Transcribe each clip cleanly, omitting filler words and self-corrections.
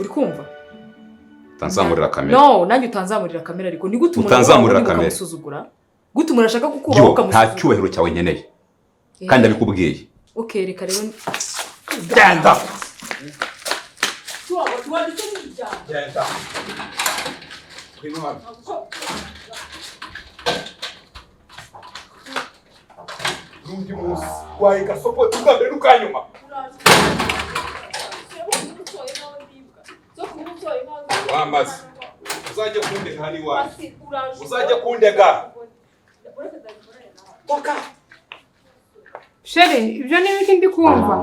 uri kumva utanzamurira kamera no nanjye utanzamurira kamera ariko ni gute utanzamurira kamera ukamusuzugura gute umuntu ashaka gukuraho ukamusuzugura nta cyubahiro cyawe nkeneye kandi abikubwiye okay reka rero genda genda Rundi munsi waye gasopo tugambere rukanyuma wamaze uzajya kundega hani wawe uzajya kundega oka Sheri ibyo ni ibiki ndi kumva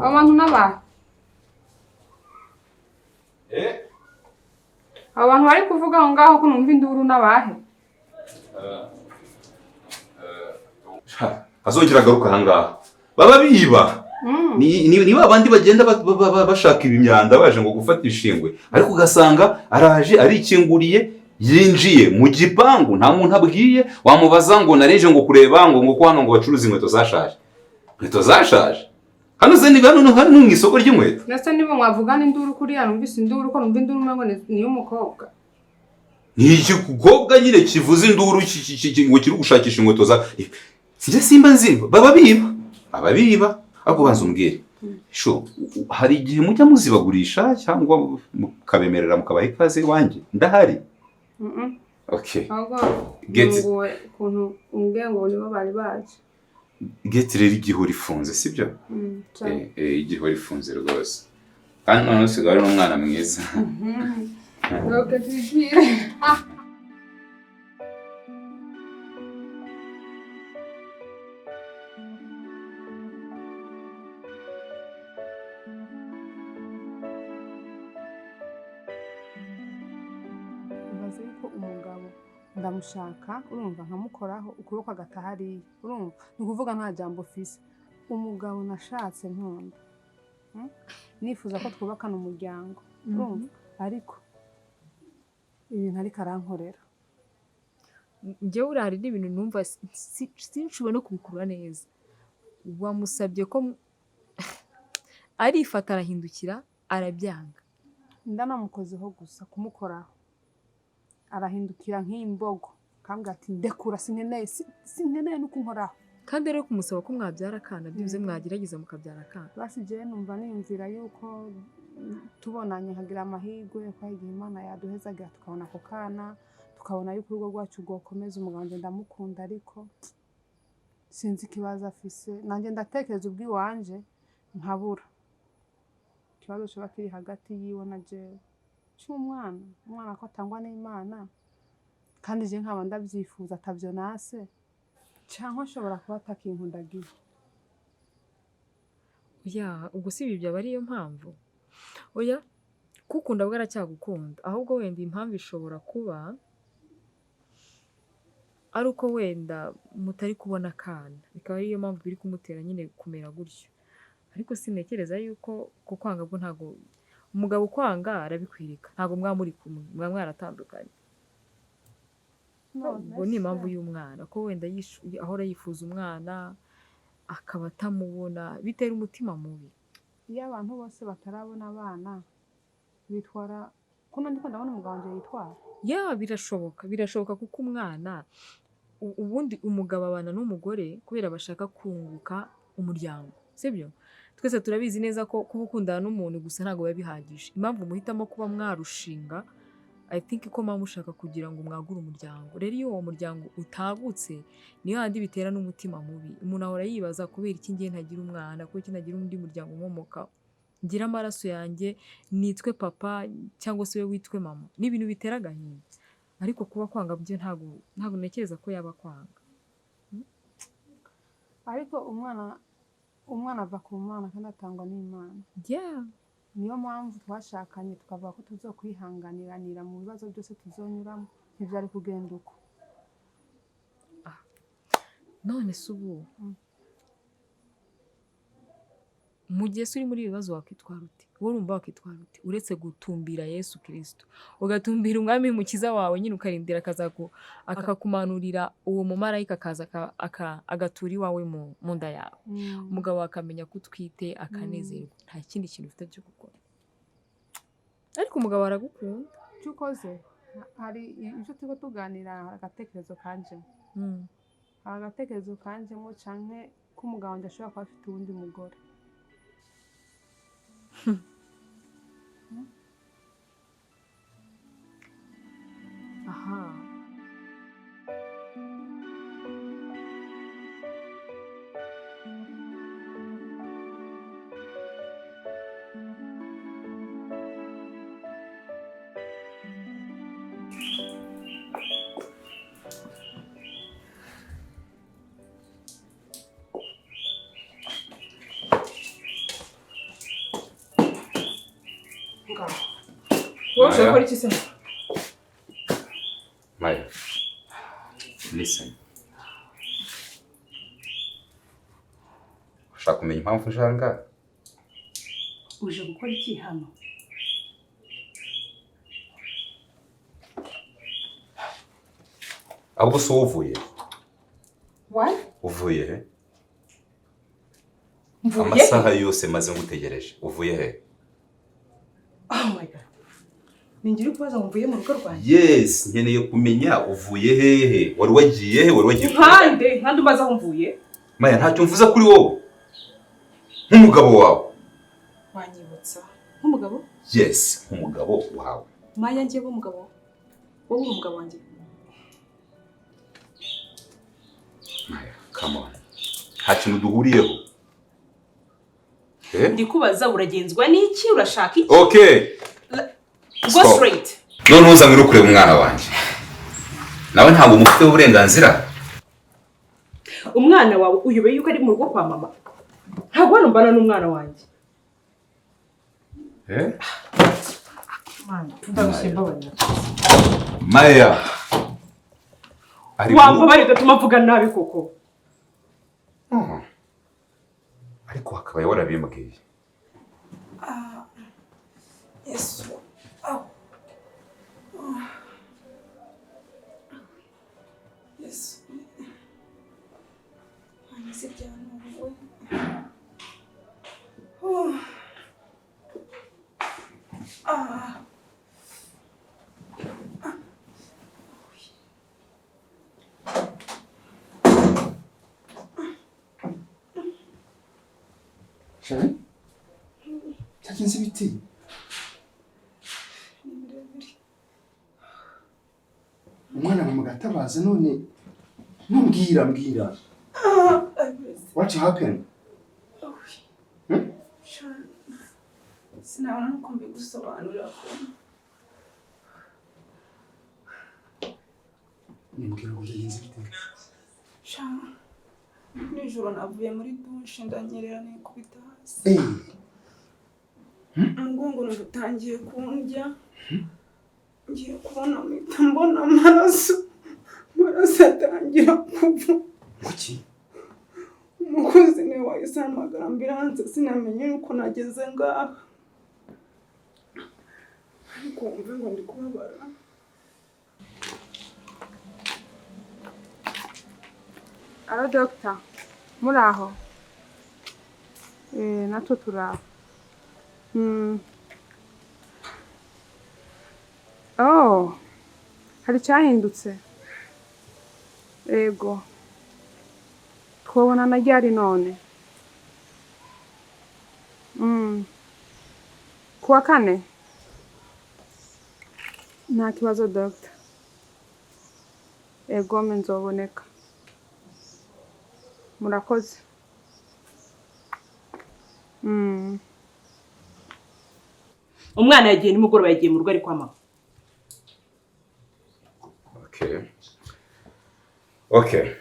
abantu n'abantu abantu bari kuvuga aho ngaho ko numva induru n'abahe azongera agaruka ahangaha baba biba ni babandi bagenda bashaka ibimyanda baje ngo gufata ishingwe ariko ugasanga araje arikinguriye yinjiye mu gipangu nta muntu abwiye wamubaza ngo nareje ngo kureba ngo ko hano ngo bacuruza inkweto zashaje hano se niba hano mu isoko ry'inkweto nasa niba mwavugana induru kuri hano numvise induru ko numva induru ngo niyo mukobwa ni ikikobwa nyine kivuza induru ngo kiri gushakisha inkweto za sije simba nzimba baba biba ako banza umbwire sho hari igihe mujya muzibagurisha cyangwa mukabemerera mukabaha ikaze wanjye ndahari okay ngo kuntu umbwiye ngo nibo bari baje get rero igihuri ifunze sibyo igihuri ifunze rwose kandi none usigaye ari umwana mwiza okay tujire umugabo ndamushaka urumva nkamukoraho ukuboko agatahari urumva ni kuvuga nta jambo ofisi umugabo nashatse nkunda nifuza ko twubakana umuryango urumva ariko ibintu ariko arankorera njyewe urahari n'ibintu numva sinshobora no kubikurura neza wamusabye ko arifata arahindukira arabyanga ndanamukozeho gusa kumukoraho arahindukira nk'imbogo kandi ati ndekura sinkeneye no kunkoraho kandi rero kumusaba ko mwabyara akana byibuze mwagerageza mukabyara akana basigaye numva niyumvira yuko tubonanye hagira amahirwe ko igihe Imana yaduhezaga tukabona ako kana tukabona yuko urugo rwacu rwokomeza umugabo ndamukunda ariko sinzi ikibazo afise nanjye ndatekereza ubwiwanje nkabura ikibazo kiba kiri hagati yiwe na jewe umwana ko atangwa n'Imana kandi je nkaba ndabyifuza atavyo nase cyangwa nshobora kuba atakinkundagiye ubwo si ibi byaba ariyo mpamvu oya kukunda bwo aracyagukunda ahubwo wenda impamvu ishobora kuba ari uko wenda mutari kubona akana bikaba ariyo mpamvu biri kumutera nyine kumera gutyo ariko sinekereza yuko kukwanga bwo ntago umugabo kwanga arabikwirika ntago mwamuri kumwe mwaratandukanye ubwo ni impamvu y'umwana ko wenda ahora yifuza umwana akaba atamubona bitera umutima mubi iyo abantu bose batarabona abana bitwara kuno ndiko ndabona umugabo wanje yitwara birashoboka kuko umwana ubundi umugabo abana n'umugore kubera bashaka kunguka umuryango sibyo twese turabizi neza ko kuba ukundana n'umuntu gusa ntago biba bihagije impamvu muhitamo kuba mwarushinga I think ko mushaka kugira ngo mwagure umuryango rero iyo uwo muryango utagutse niyo handi bitera n'umutima mubi umuntu ahora yibaza kubera iki ngiye ntagira umwana kubera iki ntagira undi muryango nkomoka ngira amaraso yanjye nitwe papa cyangwa se we witwe mama ni ibintu bitera agahinda ariko kuba kwanga byo ntago nekereza ko yaba kwanga ariko umwana ava ku Mana kandi atangwa n'Imana niyo mpamvu twashakanye tukavuga ko tuzokwihanganiranira mu bibazo byose tuzonyuramo ntibyari kugenda uko none se ubu mu gihe uri muri ibibazo wakwitwara ute wowe urumva wakwitwara ute uretse gutumbira Yesu Kristo ugatumbira umwami mukiza wawe nyine ukarindira akakumanurira uwo mumarayika akaza agatura iwawe mu nda yawe umugabo akamenya ko utwite akanezerwa nta kindi kintu ufite cyo gukora ariko umugabo aragukunda. icyo ukoze hari ibyo turiko tuganira, hari agatekerezo kanjemo, hari agatekerezo kanjemo canke ko umugabo wanjye ashobora kuba afite uwundi mugore. Aha. Wowe ushaka gukora iki se? Maya, listen. Ushaka kumenya impamvu njanga? Uje gukora iki hano? Ahubwo se uvuye? What? Uvuye he? Mvuye? Amasaha yose maze ngutegereje. Uvuye he? Oh my god. Ningira kubaza mvuye mu rugo rwanjye. Yes, nkeneye kumenya uvuye hehe? Wari wagiye he? Wari wagiye? Nkande ubaza aho mvuye? Maya, ntacyo mvuza kuri wowe. Nk'umugabo wawe. Wanyibutsa. Nk'umugabo? Yes, nk'umugabo wawe. Maya ngiye umugabo. Wowe uri umugabo wanjye. Maya, come on. Nta kintu duhuriyeho. Ndi kubaza uragenzwa n'iki? Urashaka iki? Okay. Go straight. None uzanywe no kureba umwana wanjye. Nawe ntabwo mufite uburenganzira. Umwana wawe uyobeye yuko ari mu rugo kwa mama. Ntabwo warumbana n'umwana wanjye. Maya. Wambabare gatuma mvuga nabi koko. Ariko akabaye warabimbwiye. Yesu. Yesu. Anise byano we. Shari? Cyagenze biti? Umwana mugatabaza none mbwira. What happened? Sinabona nuko mbigusobanurira ko. Nimbwira ngo cyagenze biti? Nijoro navuye muri dushe ndanyerera nikubita hasi. Umugongo utangiye kundya. Ngiye kubona mpita mbona amaraso atangira kuva. Kuki? Umukozi niwe wahise ahamagara ambilanse, sinamenye yuko nageze ngaha. Ariko wumve ngo ndi kubabara. Alo doctor, muri aho? Natwe turaho. Oh, hari cyahindutse? Ego. Twabona na ryari none? Kuwa kane? Nta kibazo doctor. Ego nzoboneka. Murakoze. Umwana yagiye nimugoroba yagiye mu rugo ari kwa mama. Okay.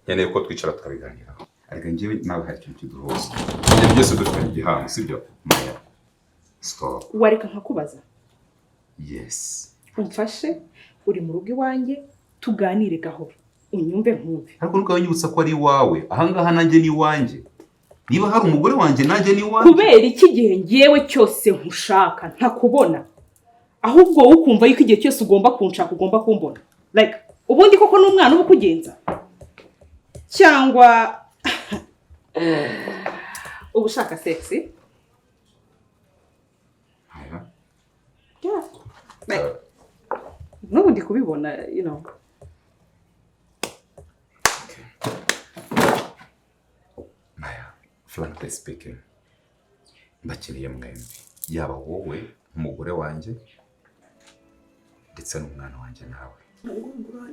Nkeneye ko twicara tukabiganiraho. Ariko njyewe nawe hari ikintu kiduhuza. Ibyo byose dufite igihango, sibyo? Maya. Stop. Wareka nkakubaza? Yes. Umfashe uri mu rugo iwanjye tuganire gahoro. Unyumve nkumve. Ariko nuko wanyibutsa ko ari iwawe. Ahangaha nanjye ni iwanjye. Niba hari umugore wanjye nanjye ni iwanjye. Kubera iki gihe ngiyewe cyose nkushaka ntakubona. Ahubwo wowe ukumva yuko igihe cyose ugomba kunshaka ugomba kumbona. Like ubundi koko n'umwana uba kugenza. Cyangwa ubushaka sexy? Aya. n'ubu ndi kubibona you know. Maya, frankly speaking, mbakiriye mwembi, yaba wowe umugore wanjye ndetse n'umwana wanjye nawe.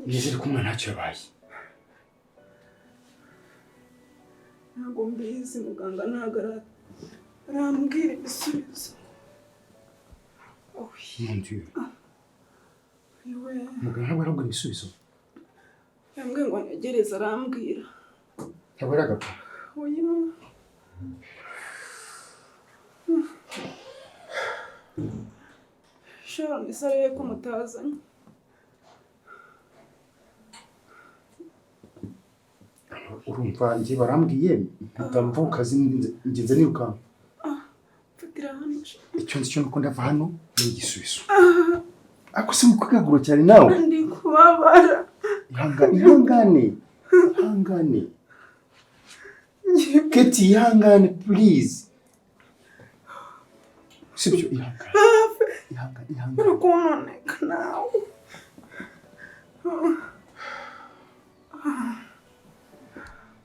Nizere ko umwana ntacyo yabaye. Ntabwo mbizi, muganga ntabwo arambwira ibisubizo. Mon Dieu. Iwe Muganga ntabwo arabwira ibisubizo. yambwiye ngo ntegereze arambwira. Ntabwo ari agapfa. Oya. Sharon isareye ko mutazanye. Urumva njye barambwiye mpita mva ku kazi ngenze nirukanka. Fatira hano. Icyo nzi cyo nuko ndava hano ni igisubizo. Ako si mukaguro cyane nawe. Ndi kubabara. Ihangane. Keti ihangane please. Sibyo ihangane. Urukunoneka nawe.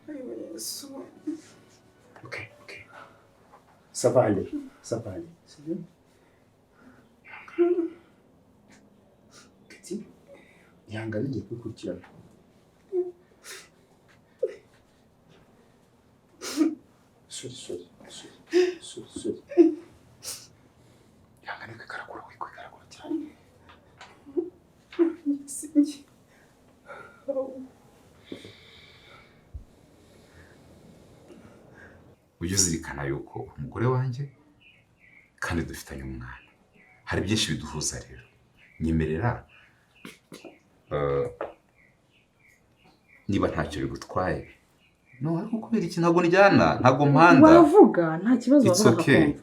Ayo Yesu. Okay. Ça va aller. C'est bien. Keti ihangane ngiye kukurikirana. Sorry. Ihangane kwikarakura cyane. Singi. Ujye uzirikana yuko umugore wanjye kandi dufitanye umwana, hari byinshi biduhuza rero. Nyemerera niba ntacyo bigutwaye, no ariko kubera iki ntabwo njyana, ntabwo mpanda. Wavuga nta kibazo It's okay.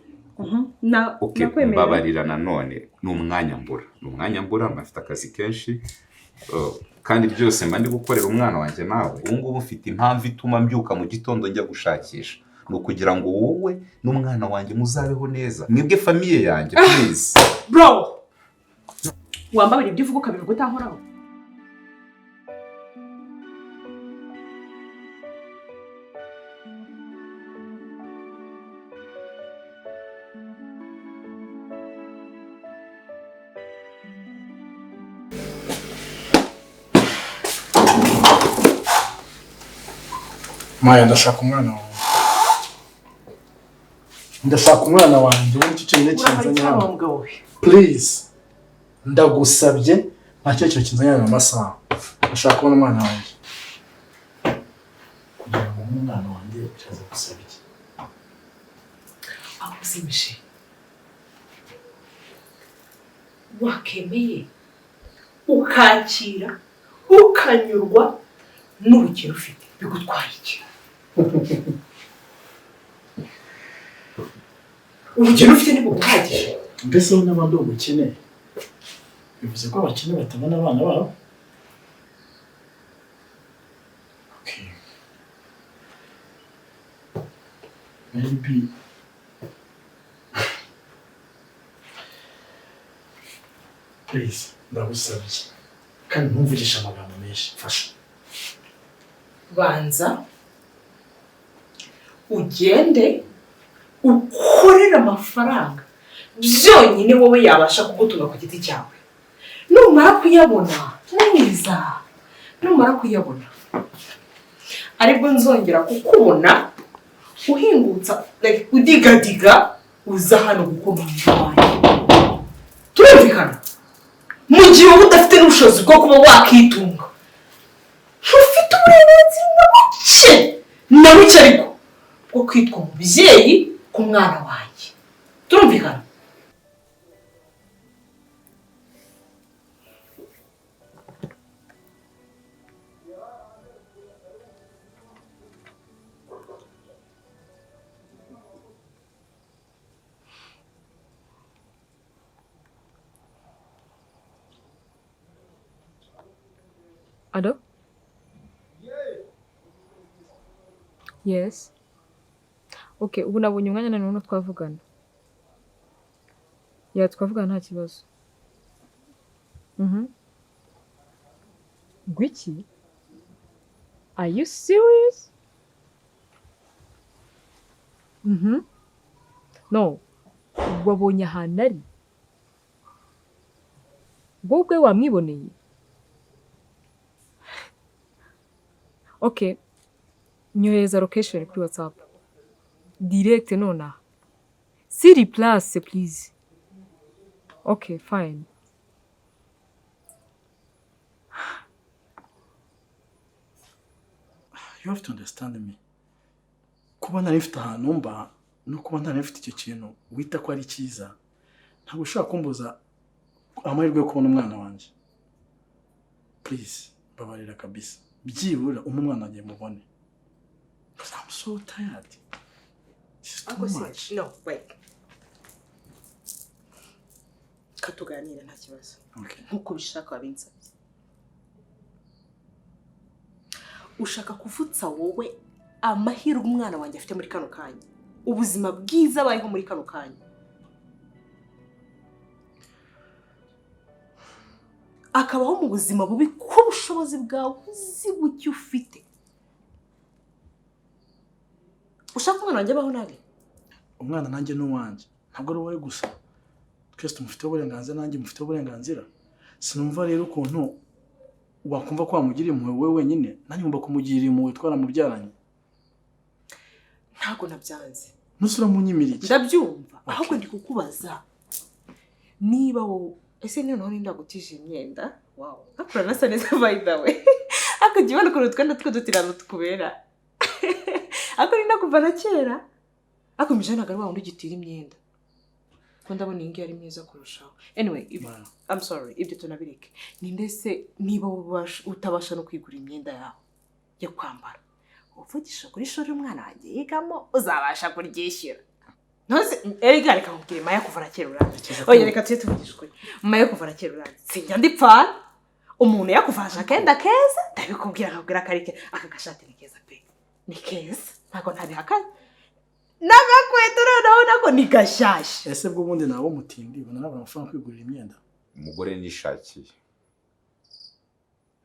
Okay, nakwemerera. mbabarira nanone ni umwanya mbura mfite akazi kenshi kandi byose mba ndi gukorera umwana wanjye nawe. Ubu ngubu mfite impamvu ituma mbyuka mu gitondo njya gushakisha, ni ukugira ngo wowe n'umwana wanjye muzabeho neza, mwebwe famiye yanjye please. Bro, wambabira ibyo uvuga ukabivuga utankoraho. Maya, ndashaka umwana wanjye wowe icyo kintu kinzanye hano. Please. Ndagusabye nta cyo kinzanye hano amasaha. Ndashaka kubona umwana wanjye. Kugira ngo umwana wanjye cyaza gusaba iki? Akuzimishe. Wakemeye ukakira ukanyurwa n'urugero ufite bigutwaye iki? Urugero ufite ni buguhagije. Mbese wowe n'abandi umukene bivuze ko abakene batabona abana babo? Okay. Maybe please ndagusabye kandi ntumvugishe amagambo menshi. Fasha. Banza ugende ukorera amafaranga byonyine wowe yabasha kugutunga ku giti cyawe. Numara kuyabona aribwo nzongera kukubona uhingutsa udigadiga uza hano gukomanga wanjye. Turumvikana? Mu gihe wowe udafite n'ubushobozi bwo kuba wakitunga, ufite uburenganzira na buke ariko bwo kwitwa umubyeyi ku mwana wanjye. Turumvikana? Alo? Yes. Okay, ubu nabonye umwanya na none twavugana. Ya twavugana nta kibazo. Gwiki? Are you serious? No. Wabonye ahantu ari? Wowe wamwiboneye? Okay. Nyohereza location kuri WhatsApp. Direct nonaha. Siri place, please. Okay, fine. You have to understand me. Kuba nari mfite ahantu mba no kuba nari mfite icyo kintu wita ko ari cyiza ntabwo ushobora kumbuza amahirwe yo kubona umwana wanjye. Please, babarira kabisa. Byibura umwana agiye mubone. Because I'm so tired. It's too much. No, wait. Katuganira nta kibazo. Okay. Nkuko bishaka wabinsabye. Ushaka kuvutsa wowe amahirwe umwana wanjye afite muri kano kanya. Ubuzima bwiza bayeho muri kano kanya. Akabaho mu buzima bubi ko bushobozi bwawe uzi bucyo ufite. Ushaka umwana wanjye abaho nabi? Umwana nanjye n'uwanjye. Ntabwo ari wowe gusa. Twese tumufite uburenganzira nanjye mufite uburenganzira. Sinumva rero ukuntu wakumva ko wamugirira impuhwe wowe wenyine nanjye ngomba kumugirira impuhwe twaramubyaranye. Ntabwo nabyanze. Nusura munyimiriki. Ndabyumva. Ahubwo ndi kukubaza. Niba wowe ese noneho ndagutije imyenda? Wow. Akora nasa neza by the way. Akajya ubona ukuntu twenda twudutirano tukubera. Ako ni nakuva na kera. Akomeje ntago ari wa wundi ugitira imyenda. Ko ndabona iyi ngiyi ari myiza kurushaho. Anyway, I'm sorry, ibyo tunabireke. Ninde se niba utabasha no kwigura imyenda yawe yo kwambara? Uvugisha kuri shuri umwana wanjye yigamo uzabasha kuryishyura. Nose erega reka nkubwire Maya kuva na kera uranze. Oya reka tuye tuvugishwe. Maya kuva na kera uranze. Sinjya ndipfana. Umuntu yakuvasha kenda keza ndabikubwira nkabwira karike aka gashati ni keza pe. Ni keza. Ntago ntabihakanye. Nagakweto noneho nako ni gashyashya. Ese bwo ubundi nawo mutindi ubona nabona amafaranga kwigurira imyenda. Umugore nishakiye.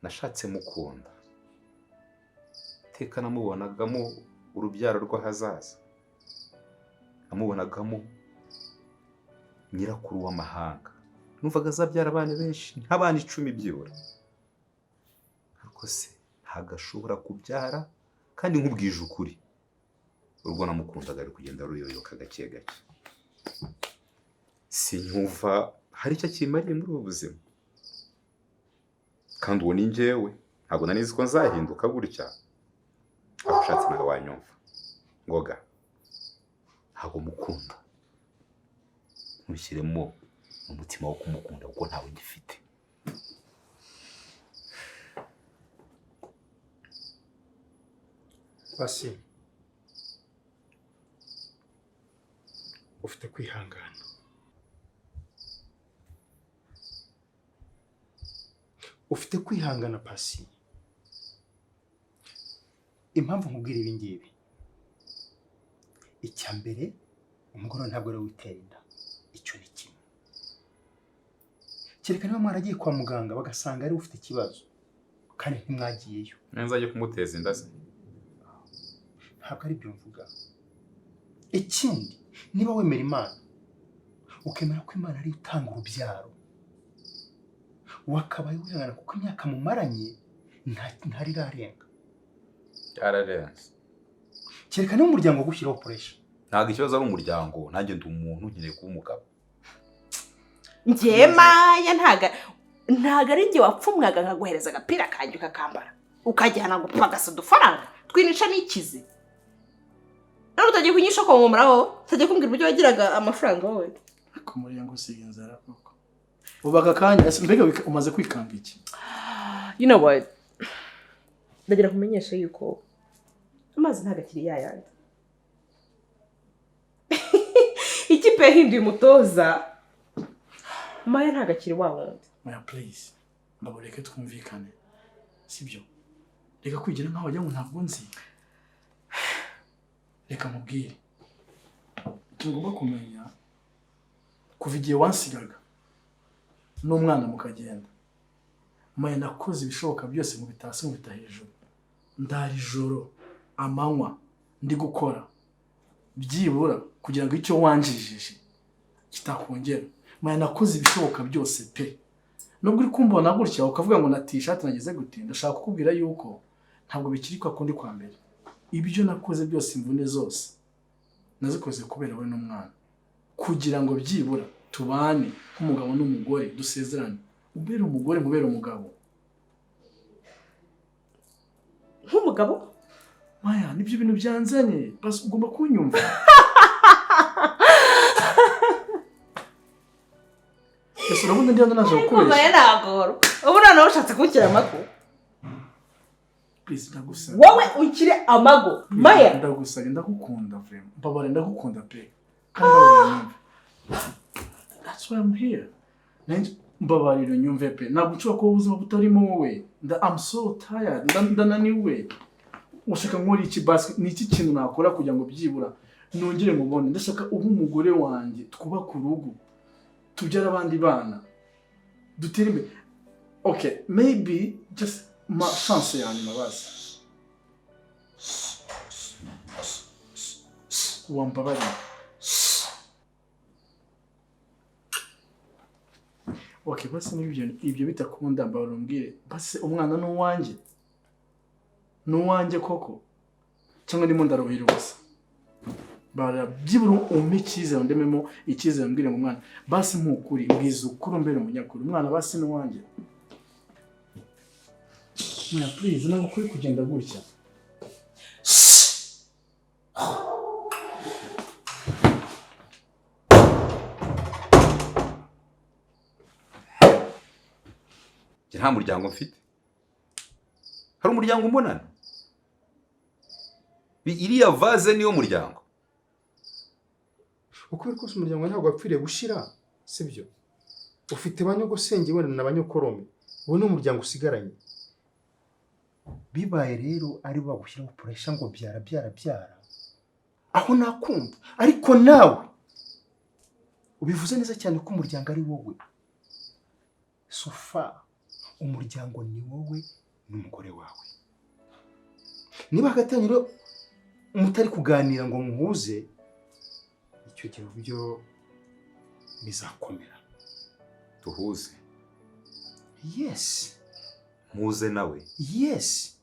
Nashatse mukunda. Teka namubonagamo urubyaro rw'ahazaza. Namubonagamo nyirakuru w'amahanga. Numvaga azabyara abana benshi nk'abana 10 byibura. Ariko se ntagashobora kubyara kandi nkubwije ukuri. Urwo namukundaga ari kugenda ruyoyoka gake gake. Sinyumva hari icyo kimariye muri ubu buzima. Kandi uwo ni njyewe ntabwo nanizi ko nzahinduka gutya. Abashatse nawe wanyumva. Ngoga ntabwo mukunda. Ntushyiremo umutima wo kumukunda kuko ntawe ngifite. Basi ufite kwihangana. Ufite kwihangana Pasi. Impamvu nkubwira ibi ngibi. Icya mbere umugore ntabwo ari witera inda. Icyo ni kimwe. Kereka niba mwaragiye kwa muganga bagasanga ari ufite ikibazo kandi ntimwagiyeyo. Nzajye kumuteza inda se. Ntabwo ari byo mvuga. Ikindi niba wemera Imana ukemera ko Imana ari itanga urubyaro wakabaye wihangana kuko imyaka mumaranye ntarirarenga. Yararenze. Kereka niba umuryango gushyiraho pressure. Ntabwo ikibazo ari umuryango nanjye ndi umuntu nkeneye kuba umugabo. Njye Maya ntago ari njye wapfumwaga nkaguhereza agapira kanjye ukakambara. Ukajyana gupagasa udufaranga twinica n'ikize. Nari utagiye kunyisha ko mumuraho, utagiye kumbwira uburyo wagiraga amafaranga wowe. Ko muri yango siga inzara koko. Ubaga kanya mbega umaze kwikanga iki? You know what? Ndagira kumenyesha yuko amazi ntagakiri yayandi. Ikipe yahinduye umutoza. Maya ntagakiri wawundi. Maya please. Ndaboreke twumvikane. Sibyo. Reka kwigira nkaho wajya ngo ntabwo nzi. Reka mubwire. Tugomba kumenya kuva igihe wansigaga n'umwana mukagenda maya nakoze ibishoboka byose mu bitasi mu bita hejuru ndara ijoro amanywa ndi gukora byibura kugira ngo icyo wanjijije kitakongera maya nakoze ibishoboka byose pe nubwo uri kumbona gutya ukavuga ngo natishati nageze gute ndashaka kukubwira yuko ntabwo bikiri kwa kundi kwa mbere ibyo nakoze byose imvune zose nazikoze kubera we n'umwana kugira ngo byibura tubane nk'umugabo n'umugore dusezerane ubere umugore mubere umugabo nk'umugabo maya nibyo bintu byanzanye basi ugomba kunyumva ese urabona ndi hano naje gukoresha maya nagoro ubu noneho ushatse kunshyira amago please ndagusaba wowe unshyire amago maya ndagusaba ndagukunda vrema mbabare ndagukunda pe kandi ndabona that's why I'm here mbabarira nyumve pe ntabwo nshobora kuba ubuzima butarimo wowe I'm so tired ndananiwe ushaka nkora iki basi ni iki kintu nakora kugira ngo byibura nongere mubone ndashaka ubu umugore wanjye twubaka urugo tubyara abandi bana dutere imbere okay maybe just ma chance ya nyuma basi wambabarira okay basi ibyo bitakunda mbarumbwire basi umwana n'uwanjye koko cyangwa ndimo ndaruhira ubusa byibura umpe icyizere ndememo icyizere mbwire mu mwana basi nk'ukuri mbwiza ukuri mbere umunyakuri umwana basi n'uwanjye mwana please ntabwo ukuri kugenda gutya nta muryango mfite hari umuryango umbonana iriya vaze niyo muryango uko biri kose umuryango ntabwo wapfiriye gushira sibyo ufite banyogosenge wenda na banyokorome ubu ni umuryango usigaranye bibaye rero ari bagushyiraho puresha ngo byara aho nakumva ariko nawe ubivuze neza cyane ko umuryango ari wowe sofa umuryango ni wowe n'umugore wawe niba hagati yanyu mutari kuganira ngo muhuze icyo gihe uburyo bizakomera tuhuze yes muze nawe yes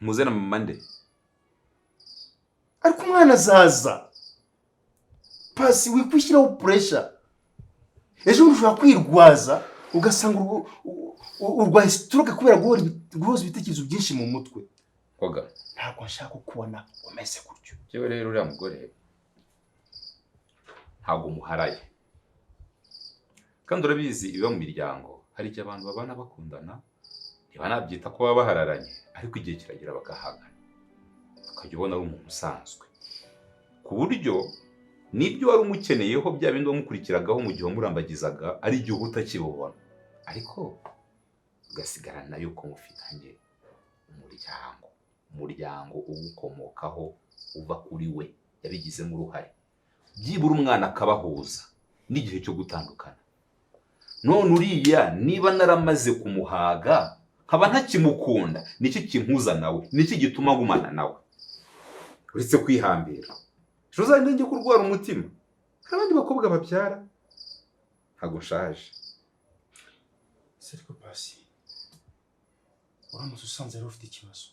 muze na mama nde ariko umwana azaza pasi wikwishyiraho puresha ejo ushobora kwirwaza ugasanga urwaye stroke kubera guhoza ibitekerezo byinshi mu mutwe koga ntabwo nshaka kubona umeze gutyo yewe rero uriya mugore ntabwo muharaye kandi urabizi iba mu miryango hari igihe abantu babana bakundana ntibanabyita ko baba bahararanye ariko igihe kiragera bagahangana ukajya ubona ari umuntu usanzwe ku buryo n'ibyo wari umukeneyeho bya bindi wamukurikiragaho mu gihe wamurambagizaga ari igihe uba utakibubona ariko ugasigarana yuko mufitanye umuryango uwukomokaho uva kuri we yabigizemo uruhare byibura umwana akabahuza n'igihe cyo gutandukana none uriya niba naramaze kumuhaga nkaba ntakimukunda nicyo kimpuza nawe nicyo gituma ngumana nawe uretse kwihambira ejo uzagenda njye kurwara umutima hari abandi bakobwa babyara ntabwo nshaje ariko pasi uramutse usanze rero ufite ikibazo